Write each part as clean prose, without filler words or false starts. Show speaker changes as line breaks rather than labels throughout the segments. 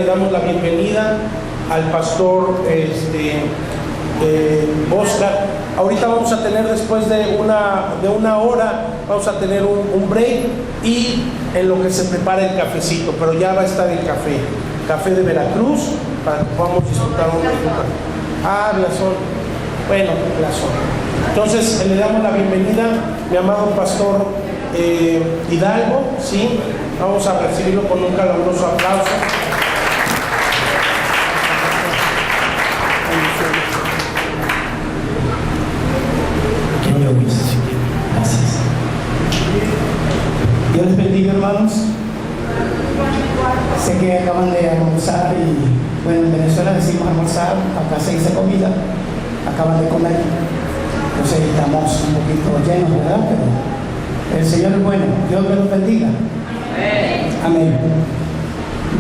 Le damos la bienvenida al pastor Oscar. Ahorita vamos a tener, después de una hora, vamos a tener un break y en lo que se prepara el cafecito, pero ya va a estar el café de Veracruz, para que podamos disfrutar un poquito. Blasón. Bueno, Blasón. Entonces le damos la bienvenida, mi amado pastor Hidalgo, ¿sí? Vamos a recibirlo con un caluroso aplauso.
Gracias. Dios les bendiga, hermanos. Sé que acaban de almorzar y, bueno, en Venezuela decimos almorzar, acá se dice comida, acaban de comer. Entonces estamos un poquito llenos, ¿verdad? Pero el Señor es bueno. Dios me los bendiga. Amén.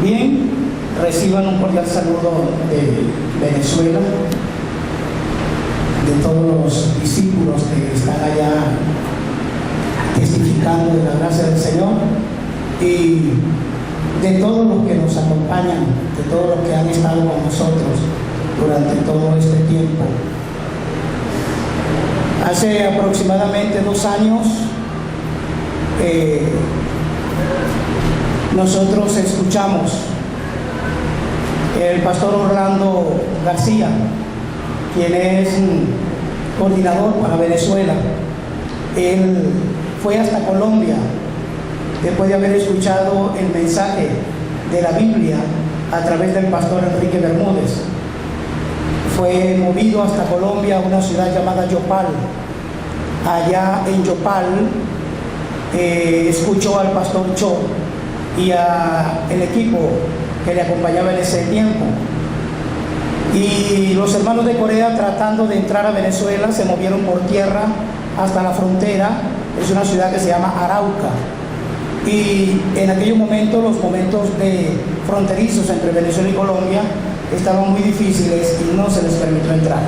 Bien, reciban un cordial saludo de Venezuela, de todos los discípulos que están allá testificando de la gracia del Señor y de todos los que nos acompañan, de todos los que han estado con nosotros durante todo este tiempo. Hace aproximadamente 2 años nosotros escuchamos el pastor Orlando García, quien es coordinador para Venezuela. Él fue hasta Colombia después de haber escuchado el mensaje de la Biblia a través del pastor Enrique Bermúdez. Fue movido hasta Colombia, a una ciudad llamada Yopal. Allá en Yopal escuchó al pastor Cho y al equipo que le acompañaba en ese tiempo. Y los hermanos de Corea, tratando de entrar a Venezuela, se movieron por tierra hasta la frontera. Es una ciudad que se llama Arauca. Y en aquellos momentos, los momentos de fronterizos entre Venezuela y Colombia estaban muy difíciles y no se les permitió entrar.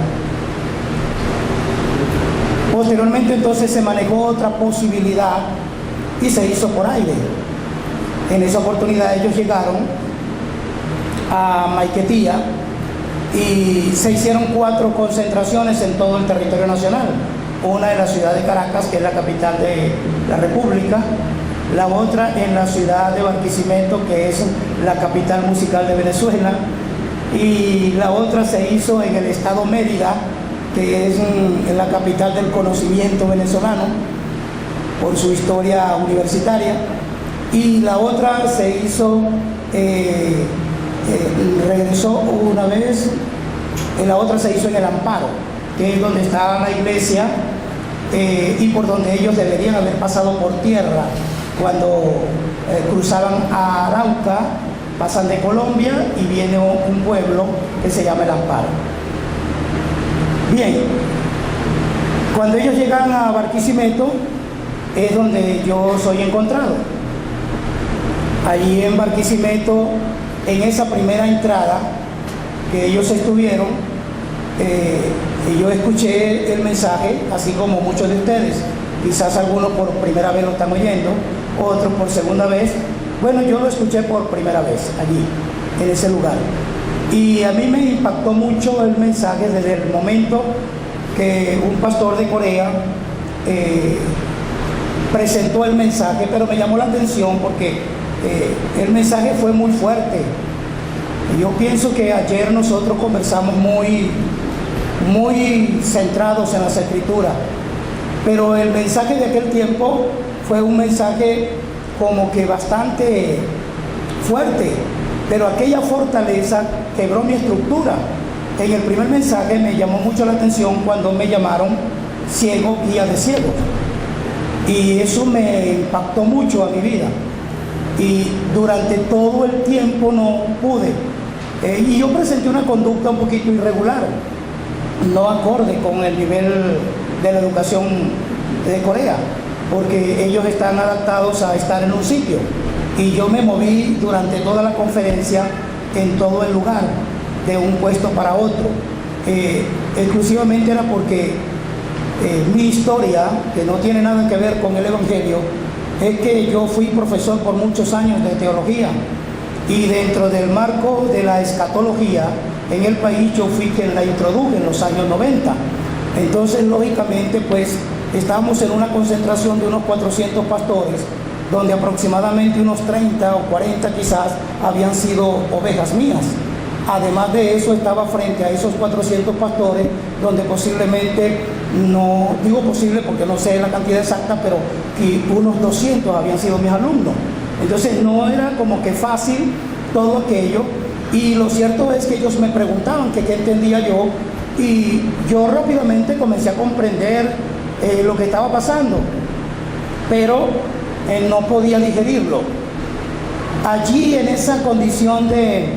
Posteriormente, entonces, se manejó otra posibilidad y se hizo por aire. En esa oportunidad ellos llegaron a Maiquetía y se hicieron 4 concentraciones en todo el territorio nacional. Una en la ciudad de Caracas, que es la capital de la República, la otra en la ciudad de Barquisimeto, que es la capital musical de Venezuela, y la otra se hizo en el estado Mérida, que es en la capital del conocimiento venezolano por su historia universitaria, y la otra se hizo regresó una vez, la otra se hizo en el Amparo, que es donde está la iglesia y por donde ellos deberían haber pasado por tierra cuando cruzaban a Arauca, pasan de Colombia y viene un pueblo que se llama el Amparo. Bien, cuando ellos llegan a Barquisimeto es donde yo soy encontrado. Allí en Barquisimeto, en esa primera entrada que ellos estuvieron, yo escuché el mensaje, así como muchos de ustedes. Quizás algunos por primera vez lo están oyendo, otros por segunda vez. Bueno, yo lo escuché por primera vez allí, en ese lugar. Y a mí me impactó mucho el mensaje desde el momento que un pastor de Corea presentó el mensaje, pero me llamó la atención porque el mensaje fue muy fuerte. Yo pienso que ayer nosotros conversamos muy centrados en las Escrituras, pero el mensaje de aquel tiempo fue un mensaje como que bastante fuerte, pero aquella fortaleza quebró mi estructura. En el primer mensaje me llamó mucho la atención cuando me llamaron ciego, guía de ciegos, y eso me impactó mucho a mi vida. Y durante todo el tiempo no pude. Y yo presenté una conducta un poquito irregular, no acorde con el nivel de la educación de Corea, porque ellos están adaptados a estar en un sitio. Y yo me moví durante toda la conferencia en todo el lugar, de un puesto para otro. Exclusivamente era porque mi historia, que no tiene nada que ver con el Evangelio, es que yo fui profesor por muchos años de teología Y dentro del marco de la escatología en el país, yo fui quien la introduje en los años 90. Entonces, lógicamente, pues estábamos en una concentración de unos 400 pastores, donde aproximadamente unos 30 o 40 quizás habían sido ovejas mías. Además de eso, estaba frente a esos 400 pastores, donde posiblemente, no digo posible porque no sé la cantidad exacta, pero que unos 200 habían sido mis alumnos. Entonces no era como que fácil todo aquello, y lo cierto es que ellos me preguntaban que qué entendía yo, y yo rápidamente comencé a comprender lo que estaba pasando, pero no podía digerirlo. Allí, en esa condición de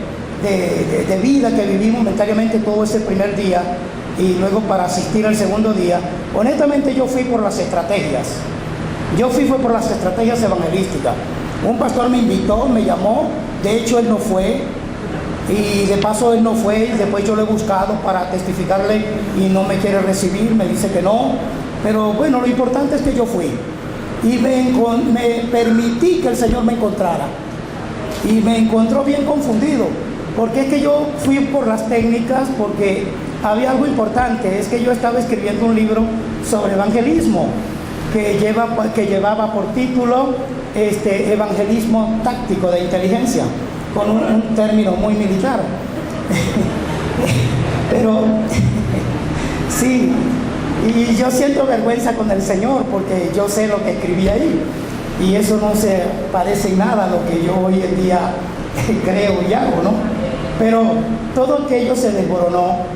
vida que viví momentáneamente todo ese primer día, y luego para asistir al segundo día, honestamente yo fui por las estrategias. Fue por las estrategias evangelísticas. Un pastor me invitó, me llamó, de hecho él no fue, y de paso él no fue, y después yo lo he buscado para testificarle y no me quiere recibir, me dice que no, pero bueno, lo importante es que yo fui, y me permití que el Señor me encontrara, y me encontró bien confundido, porque es que yo fui por las técnicas, porque había algo importante, es que yo estaba escribiendo un libro sobre evangelismo, que llevaba por título Evangelismo táctico de inteligencia, con un término muy militar. Pero sí, y yo siento vergüenza con el Señor porque yo sé lo que escribí ahí, y eso no se parece en nada a lo que yo hoy en día creo y hago, ¿no? Pero todo aquello se desmoronó.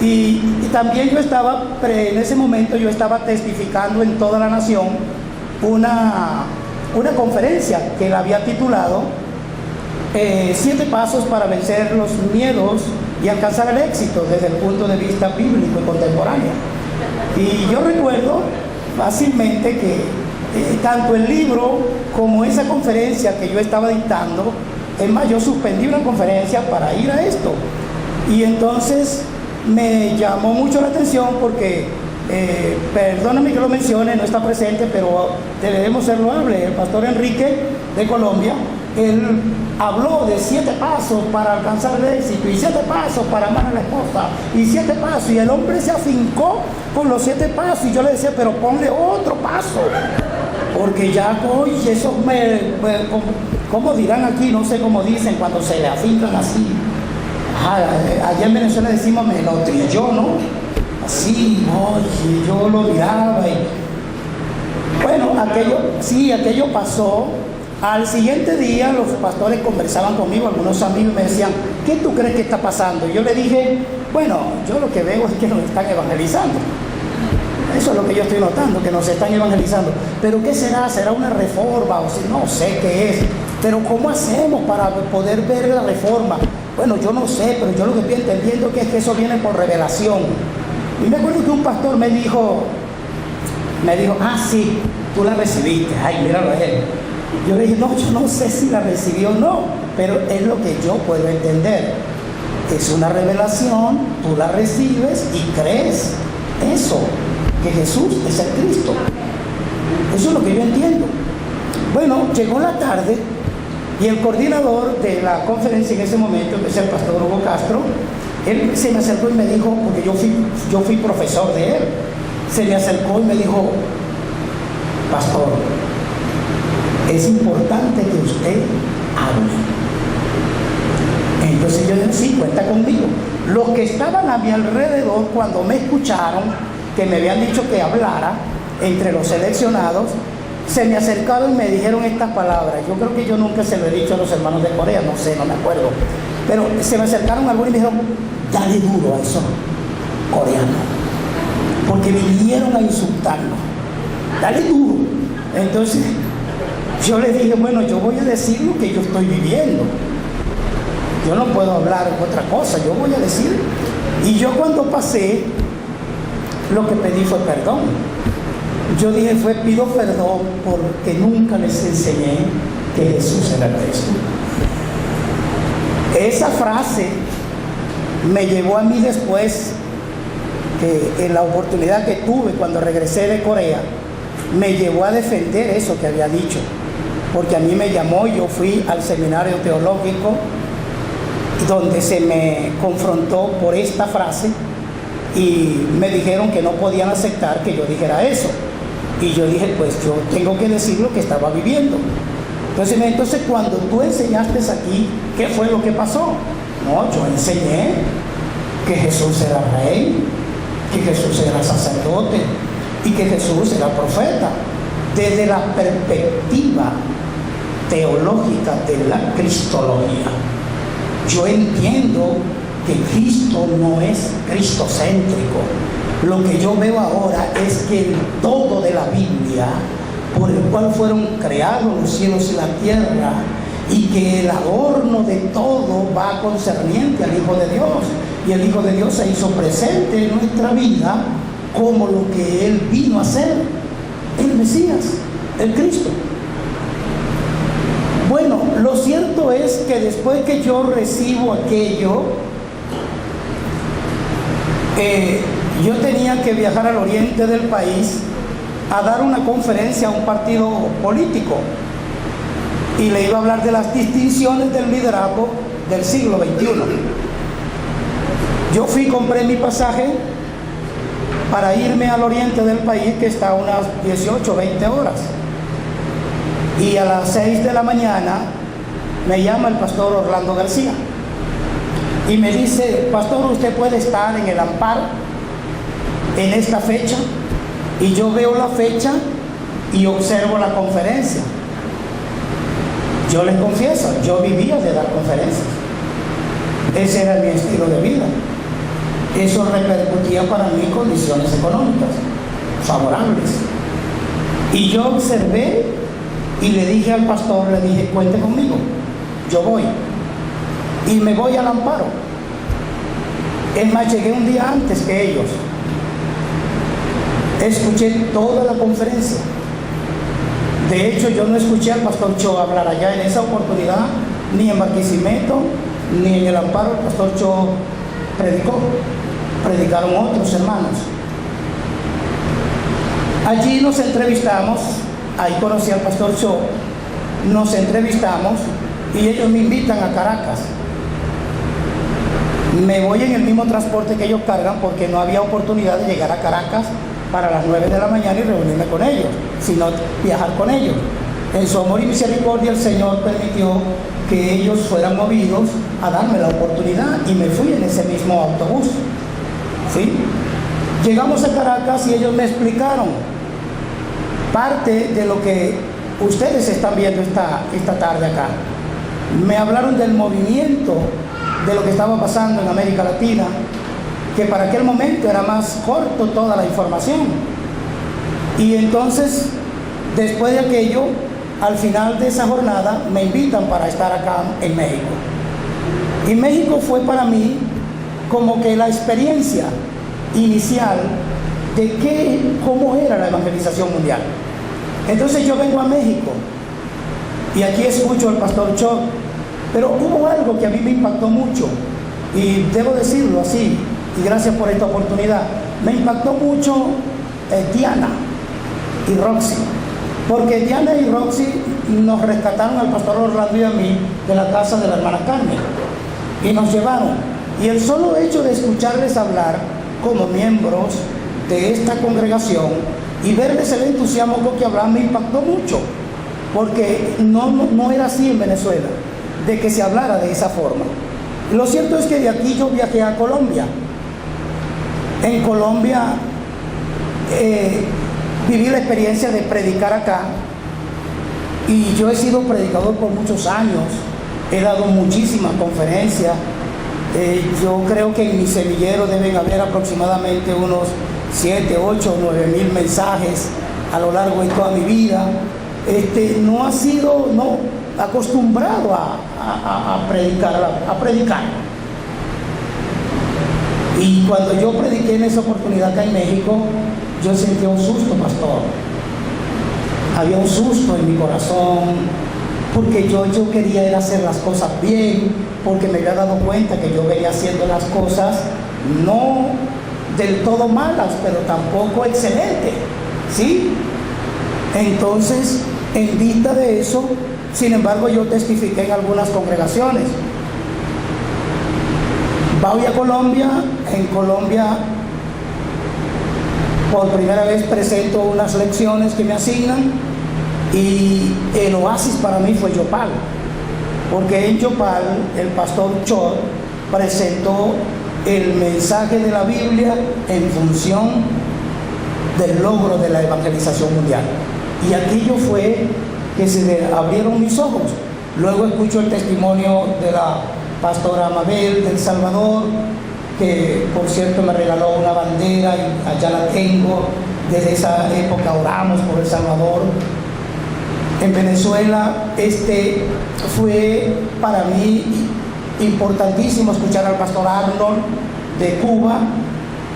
Y también yo estaba, en ese momento yo estaba testificando en toda la nación una conferencia que la había titulado 7 pasos para vencer los miedos y alcanzar el éxito desde el punto de vista bíblico y contemporáneo. Y yo recuerdo fácilmente que tanto el libro como esa conferencia que yo estaba dictando, es más, yo suspendí una conferencia para ir a esto. Y entonces me llamó mucho la atención porque, perdóname que lo mencione, no está presente, pero debemos ser loable. El pastor Enrique de Colombia, él habló de 7 pasos para alcanzar el éxito, y 7 pasos para amar a la esposa, y 7 pasos, y el hombre se afincó con los 7 pasos, y yo le decía, pero ponle otro paso, porque ya, oye, eso ¿cómo dirán aquí? No sé cómo dicen cuando se le afincan así. Allá en Venezuela decimos me lo trilló, ¿no? Así, oye, yo lo miraba y... Bueno, aquello pasó. Al siguiente día los pastores conversaban conmigo, algunos amigos me decían, ¿qué tú crees que está pasando? Y yo le dije, bueno, yo lo que veo es que nos están evangelizando. Eso es lo que yo estoy notando, que nos están evangelizando. ¿Pero qué será? ¿Será una reforma? O si no sé qué es. Pero ¿cómo hacemos para poder ver la reforma? Bueno, yo no sé, pero yo lo que estoy entendiendo es que eso viene por revelación. Y me acuerdo que un pastor me dijo, sí, tú la recibiste. Ay, míralo a él. Yo le dije, no, yo no sé si la recibí o no, pero es lo que yo puedo entender. Es una revelación, tú la recibes y crees eso, que Jesús es el Cristo. Eso es lo que yo entiendo. Bueno, llegó la tarde y el coordinador de la conferencia en ese momento, que es el pastor Hugo Castro, él se me acercó y me dijo, porque yo fui profesor de él, se me acercó y me dijo, pastor, es importante que usted hable. Entonces yo dije, sí, cuenta conmigo. Los que estaban a mi alrededor, cuando me escucharon, que me habían dicho que hablara, entre los seleccionados, se me acercaron y me dijeron estas palabras. Yo creo que yo nunca se lo he dicho a los hermanos de Corea, no sé, no me acuerdo. Pero se me acercaron algunos y me dijeron, dale duro a eso, coreano. Porque vinieron a insultarnos. Dale duro. Entonces, yo les dije, bueno, yo voy a decir lo que yo estoy viviendo. Yo no puedo hablar otra cosa, yo voy a decir. Y yo cuando pasé, lo que pedí fue perdón. Yo dije, pido perdón porque nunca les enseñé que Jesús era el Cristo. Esa frase me llevó a mí después, que en la oportunidad que tuve cuando regresé de Corea, me llevó a defender eso que había dicho. porque a mí me llamó, yo fui al seminario teológico donde se me confrontó por esta frase y me dijeron que no podían aceptar que yo dijera eso. Y yo dije, pues yo tengo que decir lo que estaba viviendo. Entonces cuando tú enseñaste aquí, ¿qué fue lo que pasó? No, yo enseñé que Jesús era rey, que Jesús era sacerdote y que Jesús era profeta, desde la perspectiva teológica de la cristología. Yo entiendo que Cristo no es cristocéntrico. Lo que yo veo ahora es que el todo de la Biblia, por el cual fueron creados los cielos y la tierra, y que el adorno de todo va concerniente al Hijo de Dios, y el Hijo de Dios se hizo presente en nuestra vida como lo que Él vino a ser, el Mesías, el Cristo. Bueno, lo cierto es que después que yo recibo aquello, yo tenía que viajar al oriente del país a dar una conferencia a un partido político y le iba a hablar de las distinciones del liderazgo del siglo XXI. Yo fui, compré mi pasaje para irme al oriente del país, que está a unas 18, 20 horas. Y a las 6 de la mañana me llama el pastor Orlando García y me dice: pastor, usted puede estar en el Amparo en esta fecha. Y yo veo la fecha y observo la conferencia. Yo les confieso, yo vivía de dar conferencias. Ese era mi estilo de vida. Eso repercutía para mí en condiciones económicas favorables. Y yo observé y le dije al pastor, le dije: cuente conmigo, yo voy. Y me voy al Amparo. Es más, llegué un día antes que ellos. Escuché toda la conferencia. De hecho, yo no escuché al pastor Cho hablar allá en esa oportunidad, ni en Barquisimeto, ni en el Amparo. El pastor Cho predicó. Predicaron otros hermanos. Allí nos entrevistamos. Ahí conocí al pastor Cho. Nos entrevistamos y ellos me invitan a Caracas. Me voy en el mismo transporte que ellos cargan, porque no había oportunidad de llegar a Caracas para las 9 de la mañana y reunirme con ellos, sino viajar con ellos. En su amor y misericordia, el Señor permitió que ellos fueran movidos a darme la oportunidad y me fui en ese mismo autobús. ¿Sí? Llegamos a Caracas y ellos me explicaron parte de lo que ustedes están viendo esta tarde acá. Me hablaron del movimiento, de lo que estaba pasando en América Latina, que para aquel momento era más corto toda la información. Y entonces, después de aquello, al final de esa jornada, me invitan para estar acá en México. Y México fue para mí como que la experiencia inicial de cómo era la evangelización mundial. Entonces yo vengo a México y aquí escucho al pastor Cho, pero hubo algo que a mí me impactó mucho, y debo decirlo así, y gracias por esta oportunidad. Me impactó mucho Diana y Roxy, porque Diana y Roxy nos rescataron al pastor Orlando y a mí de la casa de la hermana Carmen y nos llevaron, y el solo hecho de escucharles hablar como miembros de esta congregación y verles el entusiasmo con que hablaban me impactó mucho, porque no era así en Venezuela, de que se hablara de esa forma. Lo cierto es que de aquí yo viajé a Colombia. En Colombia viví la experiencia de predicar acá, y yo he sido predicador por muchos años, he dado muchísimas conferencias. Yo creo que en mi semillero deben haber aproximadamente unos 7, 8, 9 mil mensajes a lo largo de toda mi vida. No ha sido acostumbrado a predicar. Y cuando yo prediqué en esa oportunidad acá en México, yo sentí un susto, pastor. Había un susto en mi corazón, porque yo quería era hacer las cosas bien, porque me había dado cuenta que yo venía haciendo las cosas no del todo malas, pero tampoco excelentes, ¿sí? Entonces En vista de eso, sin embargo, yo testifiqué en algunas congregaciones. Voy a Colombia, en Colombia por primera vez presento unas lecciones que me asignan, y el oasis para mí fue Yopal, porque en Yopal el pastor Chor presentó el mensaje de la Biblia en función del logro de la evangelización mundial. Y aquello fue que se le abrieron mis ojos. Luego escucho el testimonio de la pastora Mabel de El Salvador, que por cierto me regaló una bandera y allá la tengo. Desde esa época oramos por El Salvador. En Venezuela fue para mí importantísimo escuchar al pastor Arnold de Cuba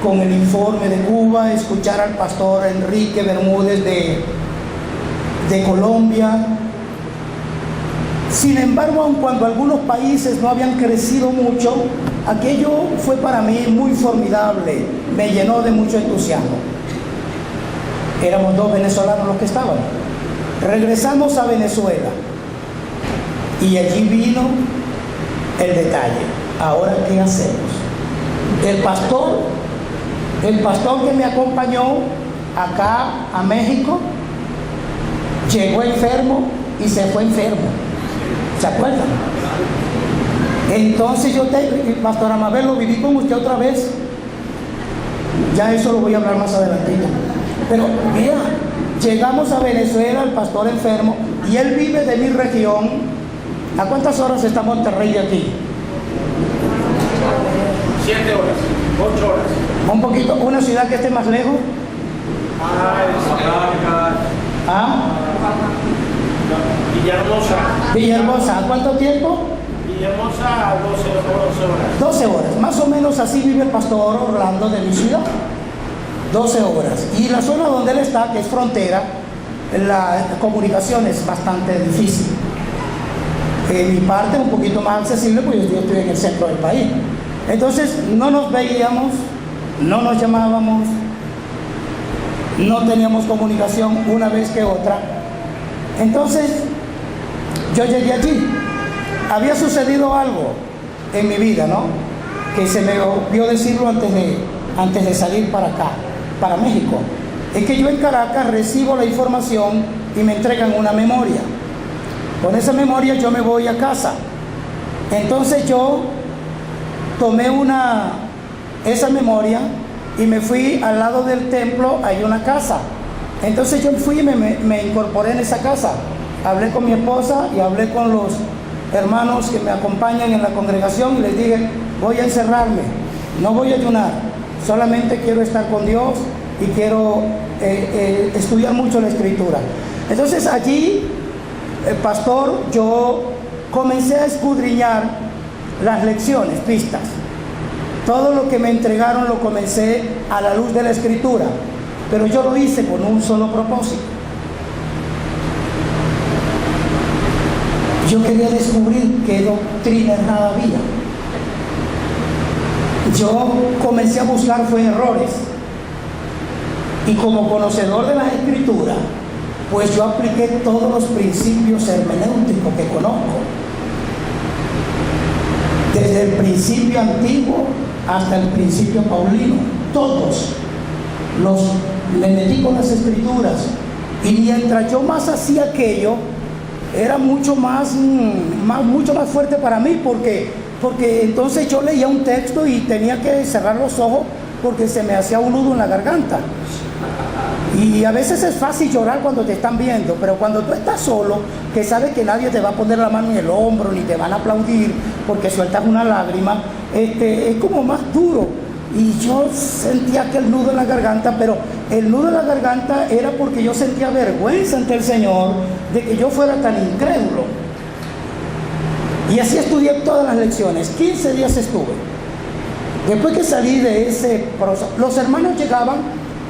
con el informe de Cuba, escuchar al pastor Enrique Bermúdez de Colombia. Sin embargo, aun cuando algunos países no habían crecido mucho, aquello fue para mí muy formidable, me llenó de mucho entusiasmo. Éramos 2 venezolanos los que estaban. Regresamos a Venezuela y allí vino el detalle. Ahora, ¿qué hacemos? El pastor que me acompañó acá a México llegó enfermo y se fue enfermo. ¿Se acuerdan? Entonces Pastora Mabel, lo viví con usted otra vez. Ya eso lo voy a hablar más adelantito. Pero mira, llegamos a Venezuela, el pastor enfermo, y él vive de mi región. ¿A cuántas horas está Monterrey de aquí?
7 horas, 8 horas.
Un poquito, una ciudad que esté más lejos. Villahermosa, ¿a cuánto tiempo?
Villahermosa, 12 horas.
12 horas, más o menos así vive el pastor Orlando de mi ciudad. 12 horas. Y la zona donde él está, que es frontera, la comunicación es bastante difícil. En mi parte un poquito más accesible, pues yo estoy en el centro del país. Entonces no nos veíamos, no nos llamábamos, no teníamos comunicación una vez que otra. Entonces yo llegué allí. Había sucedido algo en mi vida, ¿no? Que se me olvidó decirlo antes de salir para acá, para México. Es que yo en Caracas recibo la información y me entregan una memoria. Con esa memoria yo me voy a casa. Entonces yo tomé esa memoria y me fui al lado del templo, hay una casa. Entonces yo fui y me incorporé en esa casa. Hablé con mi esposa y hablé con los hermanos que me acompañan en la congregación y les dije, voy a encerrarme, no voy a ayunar, solamente quiero estar con Dios y quiero estudiar mucho la Escritura. Entonces allí, pastor, yo comencé a escudriñar las lecciones vistas. Todo lo que me entregaron lo comencé a la luz de la Escritura, pero yo lo hice con un solo propósito. Yo quería descubrir qué doctrina errada había. Yo comencé a buscar errores. Y como conocedor de las Escrituras, pues yo apliqué todos los principios hermenéuticos que conozco. Desde el principio antiguo hasta el principio paulino. Todos le metí con las Escrituras. Y mientras yo más hacía aquello, era mucho más fuerte para mí, porque entonces yo leía un texto y tenía que cerrar los ojos porque se me hacía un nudo en la garganta. Y a veces es fácil llorar cuando te están viendo, pero cuando tú estás solo, que sabes que nadie te va a poner la mano en el hombro ni te van a aplaudir porque sueltas una lágrima, es como más duro. Y yo sentía aquel nudo en la garganta, pero el nudo en la garganta era porque yo sentía vergüenza ante el Señor de que yo fuera tan incrédulo. Y así estudié todas las lecciones, 15 días estuve. Después que salí de ese proceso, los hermanos llegaban,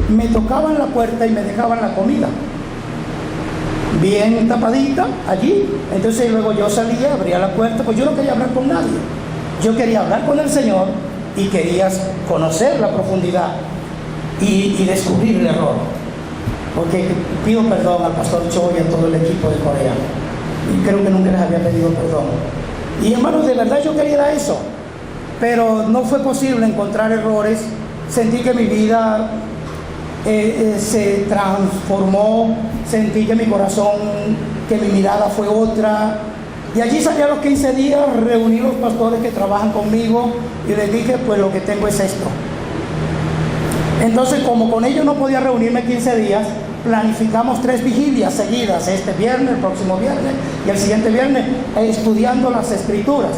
me tocaban la puerta y me dejaban la comida bien tapadita allí. Entonces luego yo salía, abría la puerta, pues yo no quería hablar con nadie, yo quería hablar con el Señor y quería conocer la profundidad y descubrir el error. porque pido perdón al pastor Cho y a todo el equipo de Corea. Y creo que nunca les había pedido perdón. Y hermanos, de verdad yo quería eso, pero no fue posible encontrar errores. Sentí que mi vida se transformó, sentí que mi corazón, que mi mirada fue otra. Y allí salí a los 15 días, reuní los pastores que trabajan conmigo y les dije, pues lo que tengo es esto. Entonces, como con ellos no podía reunirme 15 días, planificamos 3 vigilias seguidas, este viernes, el próximo viernes y el siguiente viernes, estudiando las Escrituras.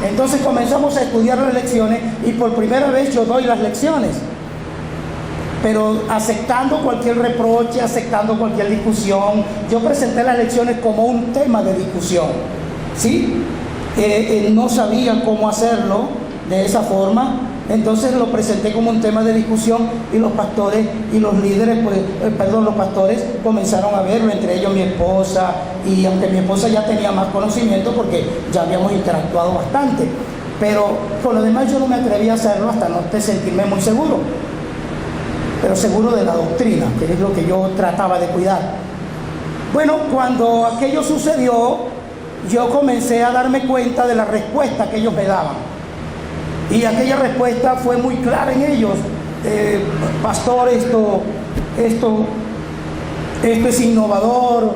Entonces comenzamos a estudiar las lecciones y por primera vez yo doy las lecciones, pero aceptando cualquier reproche, aceptando cualquier discusión. Yo presenté las lecciones como un tema de discusión, ¿sí? No sabía cómo hacerlo de esa forma, entonces lo presenté como un tema de discusión y los pastores y los líderes, los pastores comenzaron a verlo, entre ellos mi esposa, y aunque mi esposa ya tenía más conocimiento porque ya habíamos interactuado bastante, pero por lo demás yo no me atreví a hacerlo hasta no sentirme muy seguro, pero seguro de la doctrina, que es lo que yo trataba de cuidar. Bueno, cuando aquello sucedió, yo comencé a darme cuenta de la respuesta que ellos me daban. Y aquella respuesta fue muy clara en ellos. Pastor, esto es innovador,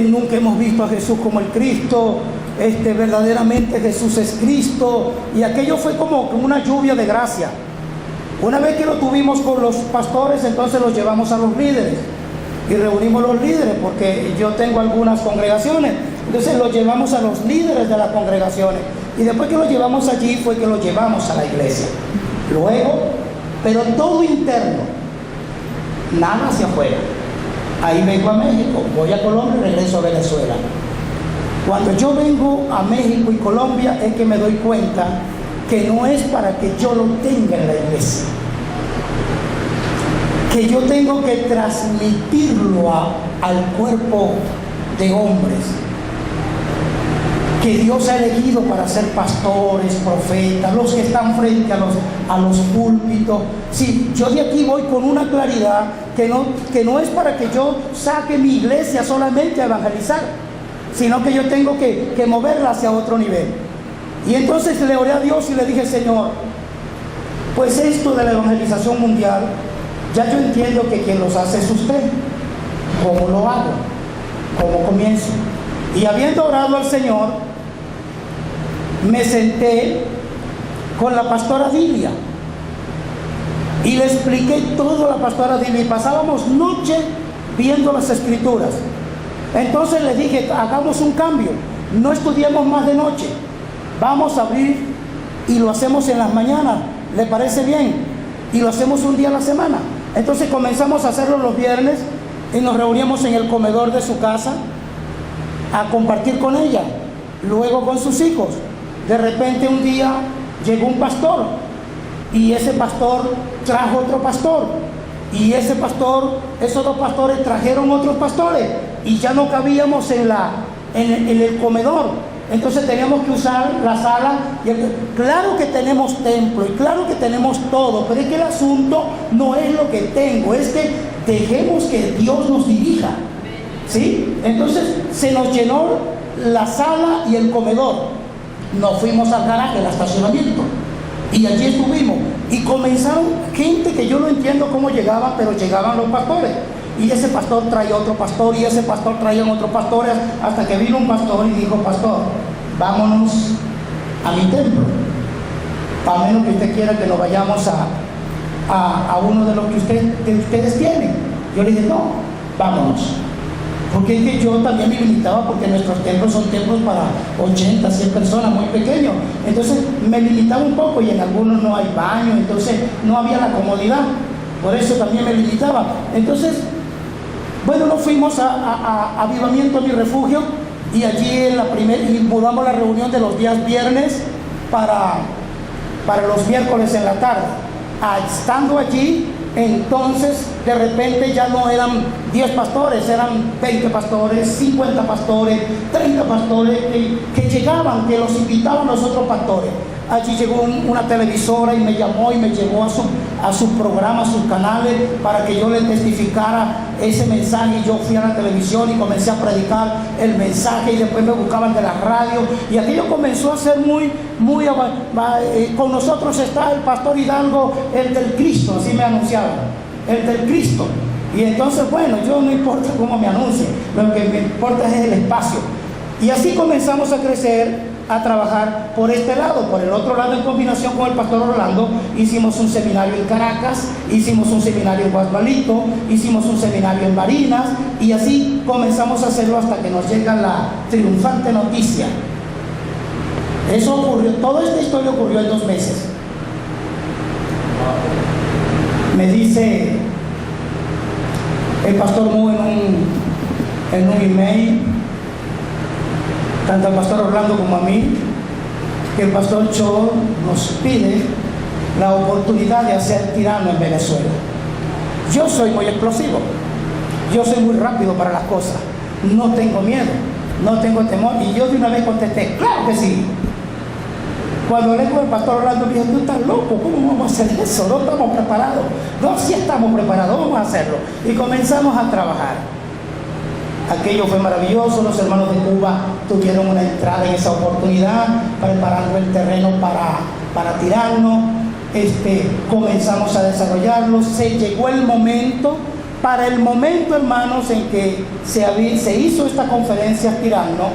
nunca hemos visto a Jesús como el Cristo, verdaderamente Jesús es Cristo. Y aquello fue como una lluvia de gracia. Una vez que lo tuvimos con los pastores, entonces los llevamos a los líderes y reunimos los líderes, porque yo tengo algunas congregaciones, entonces los llevamos a los líderes de las congregaciones. Y después que lo llevamos allí fue que lo llevamos a la iglesia. Luego, pero todo interno, nada hacia afuera. Ahí vengo a México, voy a Colombia y regreso a Venezuela. Cuando yo vengo a México y Colombia es que me doy cuenta que no es para que yo lo tenga en la iglesia, que yo tengo que transmitirlo al cuerpo de hombres que Dios ha elegido para ser pastores, profetas, los que están frente a los púlpitos. Sí, yo de aquí voy con una claridad que no es para que yo saque mi iglesia solamente a evangelizar, sino que yo tengo que moverla hacia otro nivel. Y entonces le oré a Dios y le dije, Señor, pues esto de la evangelización mundial, ya yo entiendo que quien los hace es usted. ¿Cómo lo hago? ¿Cómo comienzo? Y habiendo orado al Señor, me senté con la pastora Dilia y le expliqué todo a la pastora Dilia y pasábamos noche viendo las Escrituras. Entonces le dije, hagamos un cambio, no estudiemos más de noche, vamos a abrir y lo hacemos en las mañanas, ¿le parece bien? Y lo hacemos un día a la semana. Entonces comenzamos a hacerlo los viernes y nos reuníamos en el comedor de su casa a compartir con ella, luego con sus hijos. De repente un día llegó un pastor y ese pastor trajo otro pastor y ese pastor, esos dos pastores trajeron otros pastores y ya no cabíamos en el comedor. Entonces teníamos que usar la sala. Claro que tenemos templo y claro que tenemos todo, pero es que el asunto no es lo que tengo, es que dejemos que Dios nos dirija, ¿sí? Entonces se nos llenó la sala y el comedor. Nos fuimos al garaje, al estacionamiento, y allí estuvimos. Y comenzaron gente que yo no entiendo cómo llegaban, pero llegaban los pastores. Y ese pastor traía otro pastor, y ese pastor traía otros pastores, hasta que vino un pastor y dijo, pastor, vámonos a mi templo, a menos que usted quiera que nos vayamos a uno de los que ustedes tienen. Yo le dije, no, vámonos. Porque es que yo también me limitaba, porque nuestros templos son templos para 80, 100 personas, muy pequeños. Entonces me limitaba un poco y en algunos no hay baño, entonces no había la comodidad. Por eso también me limitaba. Entonces, bueno, nos fuimos a Avivamiento Mi Refugio y allí y mudamos la reunión de los días viernes para los miércoles en la tarde. Estando allí, entonces de repente ya no eran 10 pastores, eran 20 pastores, 50 pastores, 30 pastores que llegaban, que los invitaban los otros pastores. allí llegó una televisora y me llamó y me llevó a su programa, a sus canales, para que yo le testificara ese mensaje. Y yo fui a la televisión y comencé a predicar el mensaje, y después me buscaban de la radio, y aquello comenzó a ser muy con nosotros está el pastor Hidalgo, el del Cristo, así me anunciaban, el del Cristo. Y entonces, bueno, yo no importa cómo me anuncie, lo que me importa es el espacio. Y así comenzamos a crecer, a trabajar por este lado. Por el otro lado, en combinación con el pastor Orlando, hicimos un seminario en Caracas, hicimos un seminario en Guasmalito, hicimos un seminario en Barinas, y así comenzamos a hacerlo hasta que nos llega la triunfante noticia. Eso ocurrió, toda esta historia ocurrió en 2 meses. Me dice el pastor Mu en un email, tanto al pastor Orlando como a mí, que el pastor Cho nos pide la oportunidad de hacer tirano en Venezuela. Yo soy muy explosivo, yo soy muy rápido para las cosas, no tengo miedo, no tengo temor, y yo de una vez contesté, claro que sí. Cuando hablé con el pastor Orlando, me dijo, tú estás loco, ¿cómo vamos a hacer eso? No estamos preparados. No, sí estamos preparados, vamos a hacerlo. Y comenzamos a trabajar. Aquello fue maravilloso. Los hermanos de Cuba tuvieron una entrada en esa oportunidad, preparando el terreno para tirarnos. Comenzamos a desarrollarlo. Se llegó el momento, para el momento, hermanos, en que se hizo esta conferencia tirarnos.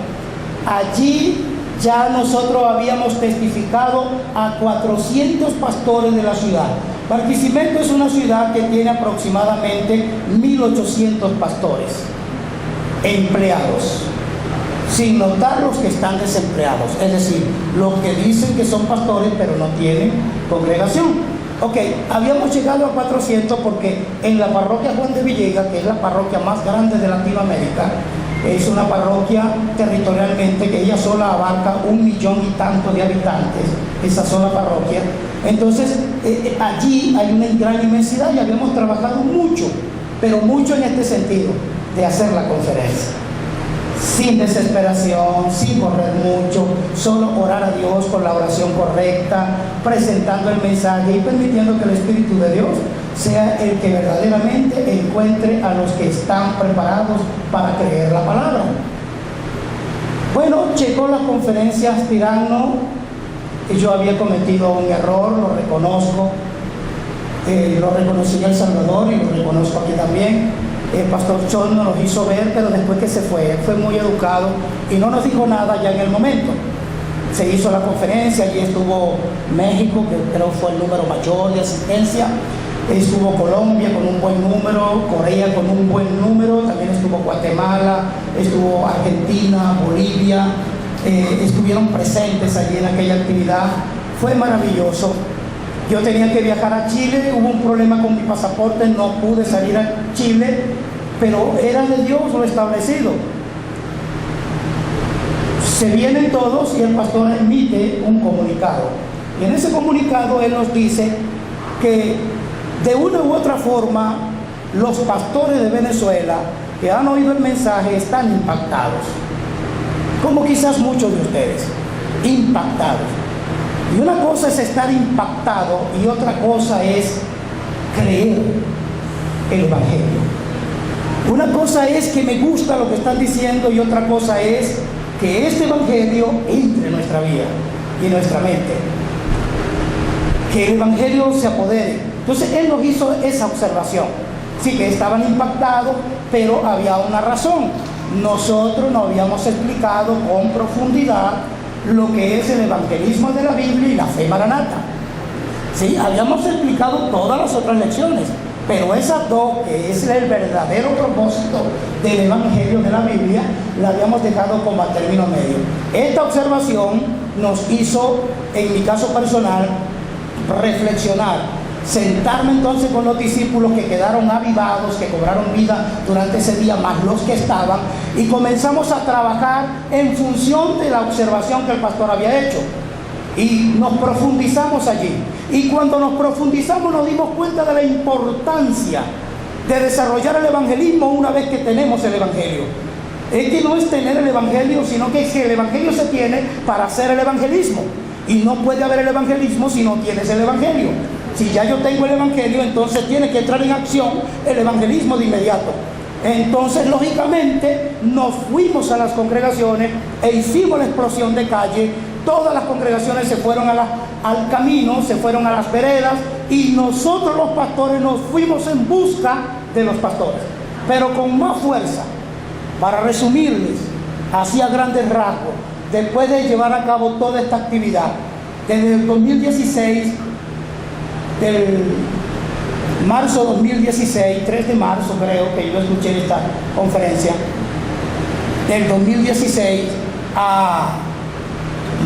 Allí ya nosotros habíamos testificado a 400 pastores de la ciudad. Barquisimeto es una ciudad que tiene aproximadamente 1.800 pastores empleados, sin notar los que están desempleados, es decir, los que dicen que son pastores pero no tienen congregación. Ok, habíamos llegado a 400 porque en la parroquia Juan de Villegas, que es la parroquia más grande de Latinoamérica, es una parroquia territorialmente que ella sola abarca 1 millón y tanto de habitantes, esa sola parroquia. Entonces, allí hay una gran inmensidad y habíamos trabajado mucho, pero mucho en este sentido, de hacer la conferencia. Sin desesperación, sin correr mucho, solo orar a Dios con la oración correcta, presentando el mensaje y permitiendo que el Espíritu de Dios sea el que verdaderamente encuentre a los que están preparados para creer la palabra. Bueno, llegó la conferencia tirano, y yo había cometido un error, lo reconozco, lo reconocí en El Salvador y lo reconozco aquí también. El pastor Chon nos lo hizo ver, pero después que se fue muy educado y no nos dijo nada ya en el momento. Se hizo la conferencia, allí estuvo México, que creo fue el número mayor de asistencia, estuvo Colombia con un buen número, Corea con un buen número, también estuvo Guatemala, estuvo Argentina, Bolivia, estuvieron presentes allí en aquella actividad. Fue maravilloso. Yo tenía que viajar a Chile, hubo un problema con mi pasaporte, no pude salir a Chile, pero era de Dios lo establecido. Se vienen todos y el pastor emite un comunicado. Y en ese comunicado él nos dice que de una u otra forma los pastores de Venezuela que han oído el mensaje están impactados, como quizás muchos de ustedes, impactados. Y una cosa es estar impactado y otra cosa es creer el Evangelio. Una cosa es que me gusta lo que están diciendo y otra cosa es que este Evangelio entre en nuestra vida y en nuestra mente. Que el Evangelio se apodere. Entonces él nos hizo esa observación. Sí, que estaban impactados, pero había una razón. Nosotros no habíamos explicado con profundidad lo que es el evangelismo de la Biblia y la fe maranata. Sí, habíamos explicado todas las otras lecciones, pero esas dos, que es el verdadero propósito del evangelio de la Biblia, la habíamos dejado como a término medio. Esta observación nos hizo, en mi caso personal, reflexionar, sentarme entonces con los discípulos que quedaron avivados, que cobraron vida durante ese día, más los que estaban, y comenzamos a trabajar en función de la observación que el pastor había hecho, y nos profundizamos allí. Y cuando nos profundizamos nos dimos cuenta de la importancia de desarrollar el evangelismo una vez que tenemos el evangelio. Es que no es tener el evangelio, sino que el evangelio se tiene para hacer el evangelismo. Y no puede haber el evangelismo si no tienes el evangelio. Si ya yo tengo el evangelio, entonces tiene que entrar en acción el evangelismo de inmediato. Entonces, lógicamente, nos fuimos a las congregaciones e hicimos la explosión de calle. Todas las congregaciones se fueron al camino, se fueron a las veredas, y nosotros los pastores nos fuimos en busca de los pastores, pero con más fuerza. Para resumirles, así a grandes rasgos, después de llevar a cabo toda esta actividad, desde el 2016, del marzo 2016, 3 de marzo creo que yo escuché esta conferencia, del 2016 a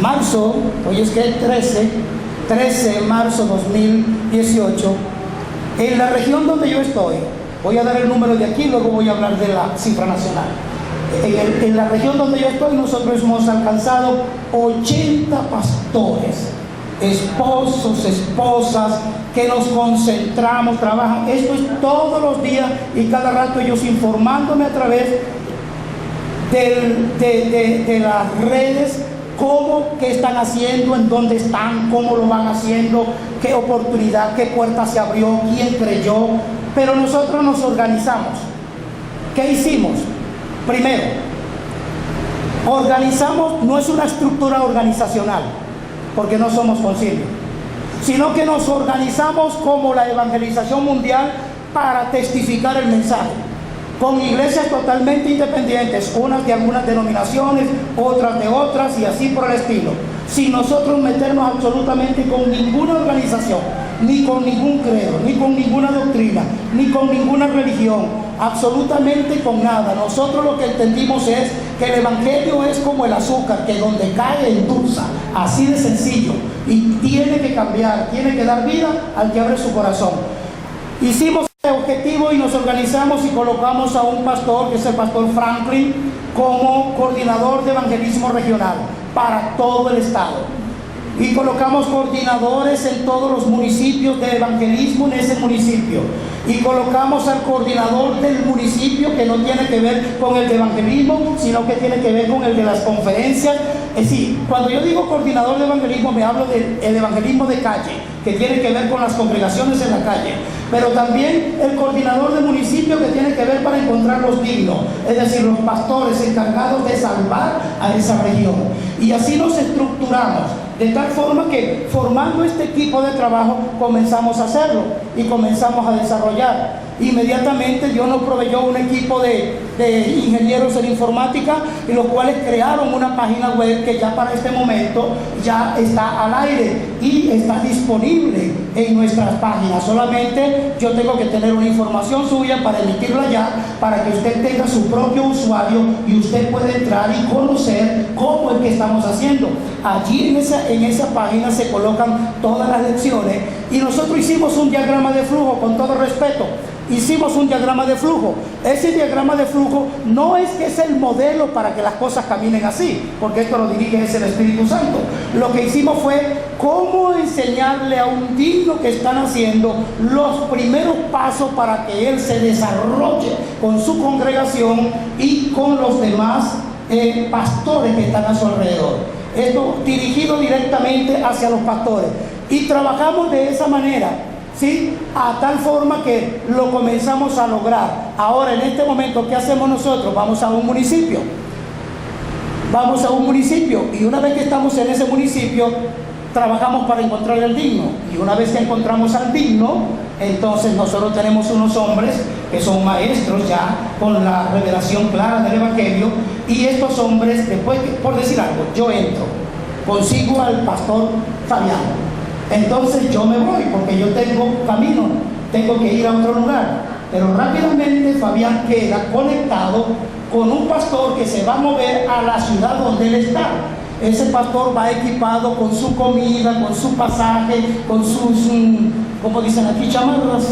marzo, hoy es que 13 de marzo 2018, en la región donde yo estoy, voy a dar el número de aquí, luego voy a hablar de la cifra nacional. En la región donde yo estoy, nosotros hemos alcanzado 80 pastores, esposos, esposas, que nos concentramos, trabajan. Esto es todos los días y cada rato ellos informándome a través de las redes, qué están haciendo, en dónde están, cómo lo van haciendo, qué oportunidad, qué puerta se abrió, quién creyó. Pero nosotros nos organizamos. ¿Qué hicimos? Primero, organizamos, no es una estructura organizacional, porque no somos concilio, sino que nos organizamos como la evangelización mundial para testificar el mensaje, con iglesias totalmente independientes, unas de algunas denominaciones, otras de otras, y así por el estilo, sin nosotros meternos absolutamente con ninguna organización, ni con ningún credo, ni con ninguna doctrina, ni con ninguna religión, absolutamente con nada. Nosotros lo que entendimos es que el evangelio es como el azúcar, que donde cae endulza, así de sencillo, y tiene que cambiar, tiene que dar vida al que abre su corazón. Hicimos el objetivo y nos organizamos y colocamos a un pastor, que es el pastor Franklin, como coordinador de evangelismo regional para todo el estado. Y colocamos coordinadores en todos los municipios de evangelismo en ese municipio. Y colocamos al coordinador del municipio, que no tiene que ver con el de evangelismo, sino que tiene que ver con el de las conferencias. Es decir, cuando yo digo coordinador de evangelismo, me hablo del evangelismo de calle, que tiene que ver con las congregaciones en la calle. Pero también el coordinador de municipio, que tiene que ver para encontrar los dignos, es decir, los pastores encargados de salvar a esa región. Y así nos estructuramos, de tal forma que formando este equipo de trabajo comenzamos a hacerlo y comenzamos a desarrollar. Inmediatamente Dios nos proveyó un equipo de ingenieros en informática, y los cuales crearon una página web que ya para este momento ya está al aire y está disponible en nuestras páginas. Solamente yo tengo que tener una información suya para emitirla ya, para que usted tenga su propio usuario y usted pueda entrar y conocer cómo es que estamos haciendo. Allí en esa página se colocan todas las lecciones, y nosotros hicimos un diagrama de flujo, con todo respeto. Hicimos un diagrama de flujo. Ese diagrama de flujo no es que es el modelo para que las cosas caminen así, porque esto lo dirige es el Espíritu Santo. Lo que hicimos fue cómo enseñarle a un digno que están haciendo los primeros pasos para que él se desarrolle con su congregación y con los demás pastores que están a su alrededor. Esto dirigido directamente hacia los pastores. Y trabajamos de esa manera, ¿sí? A tal forma que lo comenzamos a lograr. Ahora, en este momento, ¿qué hacemos nosotros? Vamos a un municipio. Vamos a un municipio, y una vez que estamos en ese municipio, trabajamos para encontrar el digno. Y una vez que encontramos al digno, entonces nosotros tenemos unos hombres que son maestros ya, con la revelación clara del evangelio. Y estos hombres, después, por decir algo, yo entro, consigo al pastor Fabián. Entonces yo me voy, porque yo tengo camino, tengo que ir a otro lugar. Pero rápidamente Fabián queda conectado con un pastor que se va a mover a la ciudad donde él está. Ese pastor va equipado con su comida, con su pasaje, con sus, ¿cómo dicen aquí, chamarras?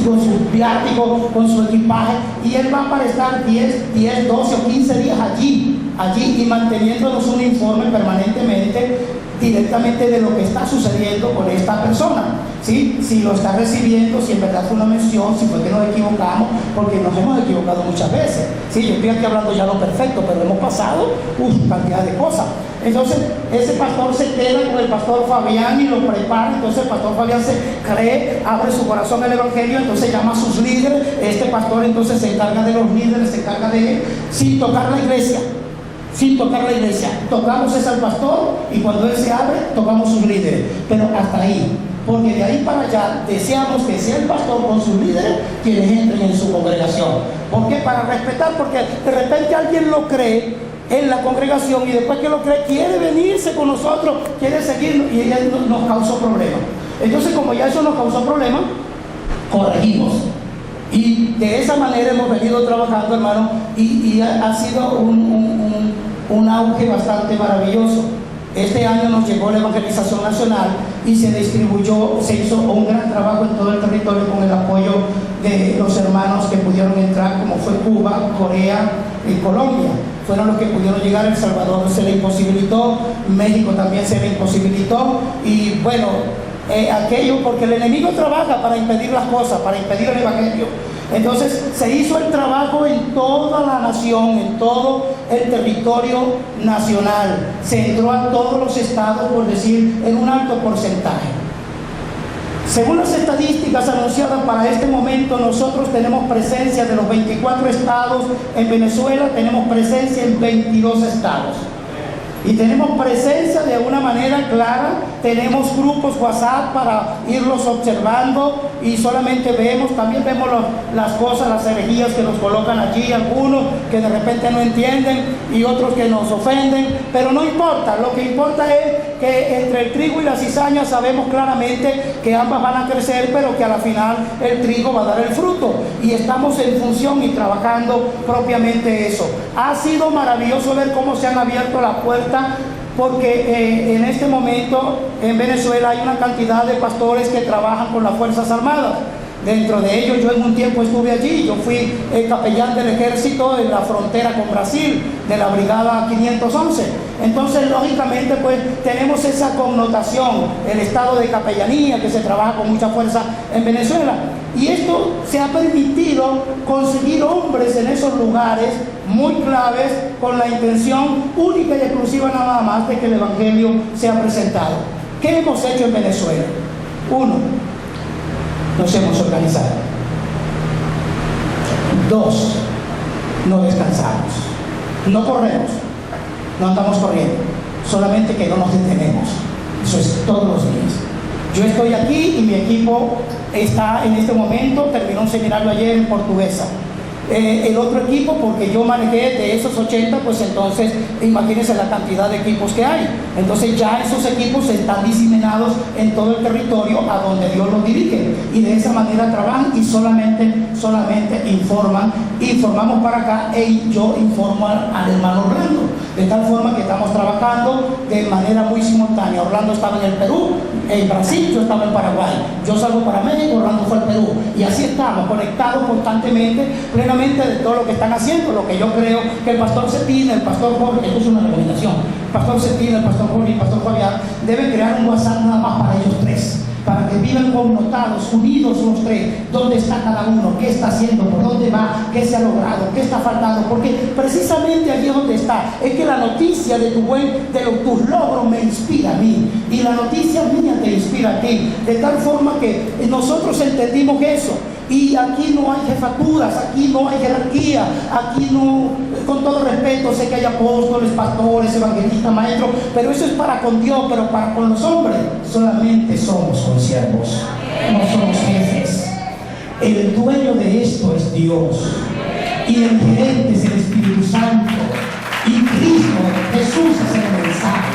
Con su viático, con su equipaje, y él va para estar 10, 12 o 15 días allí, allí y manteniéndonos un informe permanentemente directamente de lo que está sucediendo con esta persona, ¿sí? Si lo está recibiendo, si en verdad fue una mención, si fue que nos equivocamos, porque nos hemos equivocado muchas veces, ¿sí? Yo estoy aquí hablando ya lo perfecto, pero hemos pasado cantidad de cosas. Entonces ese pastor se queda con el pastor Fabián y lo prepara. Entonces el pastor Fabián se cree, abre su corazón al evangelio, entonces llama a sus líderes. Este pastor entonces se encarga de los líderes, se encarga de él, sin tocar la iglesia. Tocamos es al pastor, y cuando él se abre, tocamos sus líderes, pero hasta ahí, porque de ahí para allá deseamos que sea el pastor con sus líderes quienes entren en su congregación. ¿Por qué? Para respetar, porque de repente alguien lo cree en la congregación y después que lo cree quiere venirse con nosotros, quiere seguirnos, y ella nos causó problemas. Entonces, como ya eso nos causó problemas, corregimos. Y de esa manera hemos venido trabajando, hermano, y ha sido un auge bastante maravilloso. Este año nos llegó la evangelización nacional y se hizo un gran trabajo en todo el territorio con el apoyo de los hermanos que pudieron entrar, como fue Cuba, Corea y Colombia. Fueron los que pudieron llegar. El Salvador se le imposibilitó, México también se le imposibilitó, y bueno, aquello, porque el enemigo trabaja para impedir las cosas, para impedir el evangelio. Entonces se hizo el trabajo en toda la nación, en todo el territorio nacional. Se entró a todos los estados, por decir, en un alto porcentaje. Según las estadísticas anunciadas para este momento, nosotros tenemos presencia de los 24 estados en Venezuela, tenemos presencia en 22 estados. Y tenemos presencia de una manera clara, tenemos grupos WhatsApp para irlos observando, y solamente también vemos las cosas, las herejías que nos colocan allí, algunos que de repente no entienden y otros que nos ofenden, pero no importa. Lo que importa es que entre el trigo y la cizaña sabemos claramente que ambas van a crecer, pero que a la final el trigo va a dar el fruto, y estamos en función y trabajando propiamente eso. Ha sido maravilloso ver cómo se han abierto las puertas, porque en este momento en Venezuela hay una cantidad de pastores que trabajan con las Fuerzas Armadas. Dentro de ellos, yo en un tiempo estuve allí, yo fui capellán del ejército en la frontera con Brasil, de la brigada 511. Entonces, lógicamente, pues tenemos esa connotación, el estado de capellanía, que se trabaja con mucha fuerza en Venezuela. Y esto se ha permitido conseguir hombres en esos lugares muy claves, con la intención única y exclusiva nada más de que el evangelio sea presentado. ¿Qué hemos hecho en Venezuela? Uno, nos hemos organizado. Dos, no descansamos, no corremos, no andamos corriendo, solamente que no nos detenemos. Eso es todos los días. Yo estoy aquí y mi equipo está en este momento, terminó un seminario ayer en Portuguesa. El otro equipo, porque yo manejé de esos 80, pues entonces imagínense la cantidad de equipos que hay. Entonces ya esos equipos están diseminados en todo el territorio a donde Dios los dirige, y de esa manera trabajan y solamente informamos para acá, y yo informo al hermano Orlando, de tal forma que estamos trabajando de manera muy simultánea. Orlando estaba en el Perú, en Brasil, yo estaba en Paraguay, yo salgo para México, Orlando fue al Perú, y así estamos conectados constantemente, plenamente, de todo lo que están haciendo. Lo que yo creo que el pastor Cetina, el pastor Jorge, esto es una recomendación, el pastor Cetina, el pastor Jorge y el pastor Fabián deben crear un WhatsApp nada más para ellos tres, para que vivan connotados, unidos los tres. ¿Dónde está cada uno? ¿Qué está haciendo? ¿Por dónde va? ¿Qué se ha logrado? ¿Qué está faltando? Porque precisamente allí donde está, es que la noticia de tus logros me inspira a mí, y la noticia mía te inspira a ti, de tal forma que nosotros entendimos eso. Y aquí no hay jefaturas, aquí no hay jerarquía, aquí no, con todo respeto, sé que hay apóstoles, pastores, evangelistas, maestros, pero eso es para con Dios. Pero para con los hombres solamente somos consiervos, no somos jefes. El dueño de esto es Dios, y el gerente es el Espíritu Santo, y Cristo, Jesús es el mensaje.